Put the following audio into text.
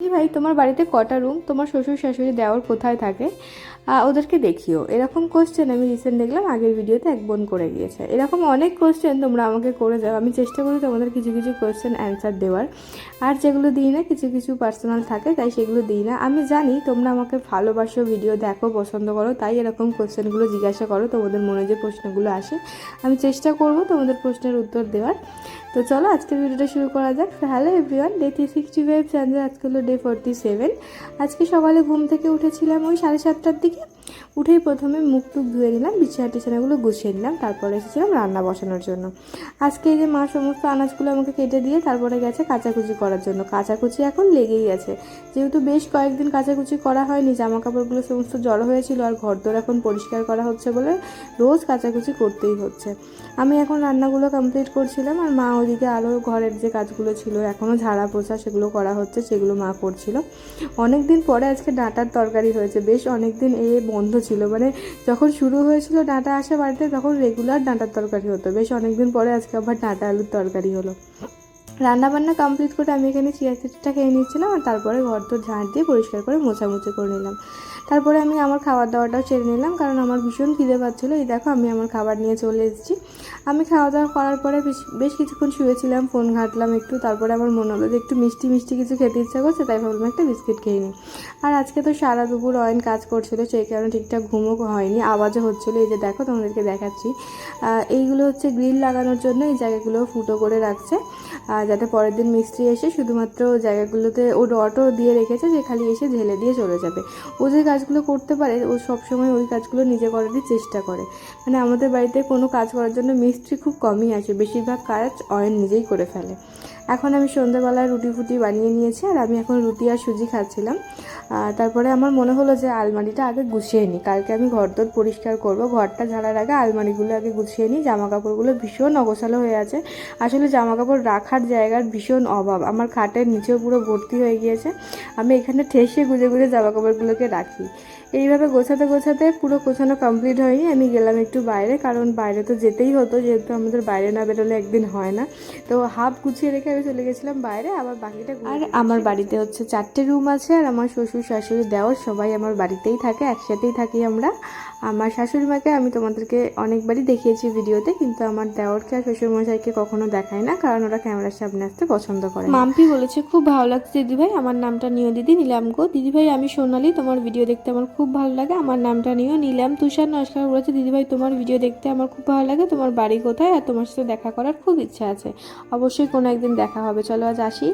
ভাই তোমার বাড়িতে কটা রুম, তোমার শ্বশুর শাশুড়ি দেওর কোথায় থাকে, ওদেরকে দেখিও। এরকম কোশ্চেন আমি রিসেন্ট দেখলাম আগের ভিডিওতে এক বোন করে গিয়েছে। এরকম অনেক কোশ্চেন তোমরা আমাকে করে যাও, আমি চেষ্টা করি তোমাদের কিছু কিছু কোশ্চেন অ্যান্সার দেওয়ার। আর যেগুলো দিই না, কিছু কিছু পার্সোনাল থাকে তাই সেগুলো দিই না। আমি জানি তোমরা আমাকে ভালোবাসো, ভিডিও দেখো, পছন্দ করো, তাই এরকম কোশ্চেনগুলো জিজ্ঞাসা করো। তোমাদের মনে যে প্রশ্নগুলো আসে আমি চেষ্টা করব তোমাদের প্রশ্নের উত্তর দেওয়ার। তো চলো আজকের ভিডিওটা শুরু করা যাক। হ্যালো এভরিওয়ান, ডে 365 চান্দ্রে আজকে হলো ডে 47। আজকে সকালে ঘুম থেকে উঠেছিলাম ওই 7:30টার দিকে। উঠেই প্রথমে মুখ টুক ধুয়ে নিলাম, বিছানা টিছানাগুলো গুছিয়ে নিলাম, তারপরে এসেছিলাম রান্না বসানোর জন্য। আজকে এই যে মা সমস্ত আনাজগুলো আমাকে কেটে দিয়ে তারপরে গেছে কাচাকুচি করার জন্য। কাচাকুচি এখন লেগেই আছে, যেহেতু বেশ কয়েকদিন কাচাকুচি করা হয়নি, জামা কাপড়গুলো সমস্ত জড়ো হয়েছিল, আর ঘরদোর এখন পরিষ্কার করা হচ্ছে বলে রোজ কাচাকুচি করতেই হচ্ছে। আমি এখন রান্নাগুলো কমপ্লিট করছিলাম, আর মা ওদিকে আরও ঘরের যে কাজগুলো ছিল এখনও ঝাড়া পোছা সেগুলো করা হচ্ছে, সেগুলো মা করছিল। অনেক দিন পরে আজকে ডাঁটার তরকারি হয়েছে, বেশ অনেক দিন বন্ধ ছিল, মানে যখন শুরু হয়েছিল ডাঁটা আসা বাড়িতে তখন রেগুলার ডাঁটার তরকারি হতো, বেশ অনেক দিন পরে আজকে আবার ডাঁটা আলুর তরকারি হলো। রান্নাবান্না কমপ্লিট করে আমি এখানে চিয়া সিডটা খেয়ে নিচ্ছিলাম, আর তারপরে ঘর তো ঝাঁট দিয়ে পরিষ্কার করে মোছামুছি করে নিলাম। তারপরে আমি আমার খাবার দাওয়াটাও সেরে নিলাম, কারণ আমার ভীষণ খিদে পাচ্ছিলো। এই দেখো আমি আমার খাবার নিয়ে চলে এসেছি। আমি খাওয়া দাওয়া করার পরে বেশ কিছুক্ষণ শুয়েছিলাম, ফোন ঘাঁটলাম একটু, তারপরে আমার মনে হলো যে একটু মিষ্টি মিষ্টি কিছু খেতে ইচ্ছা করছে, তাই ভাবলাম একটা বিস্কিট খেয়ে নিই। আর আজকে তো সারা দুপুর অয়েন কাজ করছিল, সেই কারণে ঠিকঠাক ঘুমও হয়নি, আওয়াজও হচ্ছিলো। এই যে দেখো তোমাদেরকে দেখাচ্ছি, এইগুলো হচ্ছে গ্রিল লাগানোর জন্য এই জায়গাগুলো ফুটো করে রাখছে, যাতে পরের দিন মিস্ত্রি এসে শুধুমাত্র জায়গাগুলোতে ও রডও দিয়ে রেখেছে যে খালি এসে ঢেলে দিয়ে চলে যাবে। ও যে কাজগুলো করতে পারে ও সবসময় ওই কাজগুলো নিজে করারই চেষ্টা করে। মানে আমাদের বাড়িতে কোনো কাজ করার জন্য মিস্ত্রি খুব কমই আসে, বেশিরভাগ কাজ অয়ন নিজেই করে ফেলে। এখন আমি সন্ধ্যেবেলায় রুটি ফুটি বানিয়ে নিয়েছি, আর আমি এখন রুটি আর সুজি খাচ্ছিলাম। তারপরে আমার মনে হলো যে আলমারিটা আগে গুছিয়ে নিই, কালকে আমি ঘরদোর পরিষ্কার করব, ঘরটা ঝাড়ার আগে আলমারিগুলো আগে গুছিয়ে নিই। জামা কাপড়গুলো ভীষণ অগোছালো হয়ে আছে, আসলে জামা কাপড় রাখার জায়গার ভীষণ অভাব, আমার খাটের নিচেও পুরো ভর্তি হয়ে গিয়েছে। আমি এখানে ঠেসে গুজে গুজে জামা কাপড়গুলোকে রাখি। এইভাবে গোছাতে গোছাতে পুরো গোছানো কমপ্লিট হয়নি, আমি গেলাম একটু বাইরে, কারণ বাইরে তো যেতেই হতো, যেহেতু আমাদের বাইরে না বেরোলে একদিন হয় না। তো হাফ গুছিয়ে রেখে আমি চলে গেছিলাম বাইরে, আবার বাকিটা। আর আমার বাড়িতে হচ্ছে 4টে রুম আছে, আর আমার শ্বশুর শাশুড়ি দেওর সবাই আমার বাড়িতেই থাকে, একসাথেই থাকি আমরা। আমার শাশুড়ি মাকে আমি তোমাদেরকে অনেকবারই দেখিয়েছি ভিডিওতে, কিন্তু আমার দেওরকে আর শ্বশুরমশাইকে কখনো দেখাই না, কারণ ওরা ক্যামেরার সামনে আসতে পছন্দ করে। মাম্পি বলেছে খুব ভালো লাগছে দিদিভাই, আমার নামটা নিও দিদি। নিলাম গো দিদিভাই, আমি সোনালি, তোমার ভিডিও দেখতে আমার খুব ভালো লাগে, আমার নামটা নিও। নিলাম। তুষার নমস্কার বলেছে দিদিভাই তোমার ভিডিও দেখতে আমার খুব ভালো লাগে, তোমার বাড়ি কোথায়, আর তোমার সাথে দেখা করার খুব ইচ্ছা আছে, অবশ্যই কোনো একদিন দেখা হবে, চলো আজ আসি।